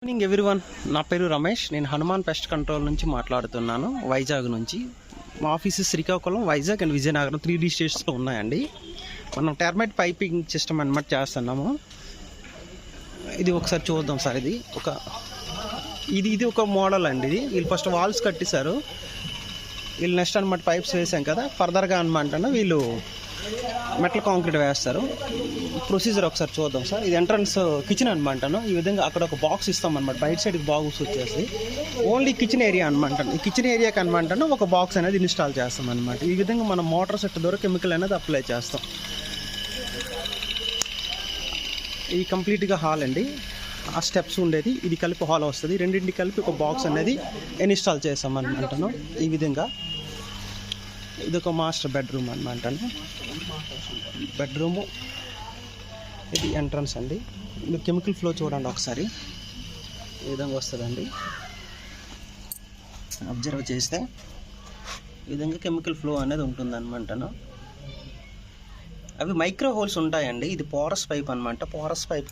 Evening everyone, నా పేరు రమేష్. నేను హనుమాన్ పెస్ట్ కంట్రోల్ నుంచి మాట్లాడుతున్నాను, వైజాగ్ నుంచి. మా ఆఫీసు శ్రీకాకుళం, వైజాగ్ అండ్ విజయనగరం 3 స్టేట్స్లో ఉన్నాయండి. మనం టెర్మైట్ పైపింగ్ సిస్టమ్ అనమాట చేస్తున్నాము. ఇది ఒకసారి చూద్దాం సార్. ఇది ఒక మోడల్ అండి. వీళ్ళు ఫస్ట్ వాల్స్ కట్టేశారు. వీళ్ళు నెక్స్ట్ అనమాట పైప్స్ వేసాం కదా, ఫర్దర్గా అనమాట వీళ్ళు మెటల్ కాంక్రీట్ వేస్తారు. ప్రొసీజర్ ఒకసారి చూద్దాం సార్. ఇది ఎంట్రన్స్ కిచెన్ అనమాటను. ఈ విధంగా అక్కడ ఒక బాక్స్ ఇస్తాం అనమాట. బయట సైడ్కి బాక్స్ వచ్చేసి ఓన్లీ కిచెన్ ఏరియా అనమాట. ఈ కిచెన్ ఏరియాకి అనమాటను ఒక బాక్స్ అనేది ఇన్స్టాల్ చేస్తాం అనమాట. ఈ విధంగా మనం మోటార్ సెట్ ద్వారా కెమికల్ అనేది అప్లై చేస్తాం. ఇది కంప్లీట్గా హాల్ అండి. ఆ స్టెప్స్ ఉండేది, ఇది కలిపి హాల్ వస్తుంది. రెండింటికి కలిపి ఒక బాక్స్ అనేది ఇన్స్టాల్ చేస్తాం అనమాటను. ఈ విధంగా ఇది ఒక మాస్టర్ బెడ్రూమ్ అనమాట. బెడ్రూము, ఇది ఎంట్రన్స్ అండి. మీరు కెమికల్ ఫ్లో చూడండి ఒకసారి. ఈ విధంగా వస్తుందండి. అబ్జర్వ్ చేస్తే ఈ విధంగా కెమికల్ ఫ్లో అనేది ఉంటుంది అనమాటను. అవి మైక్రో హోల్స్ ఉంటాయండి. ఇది పోరస్ పైప్ అనమాట. పోరస్ పైప్కి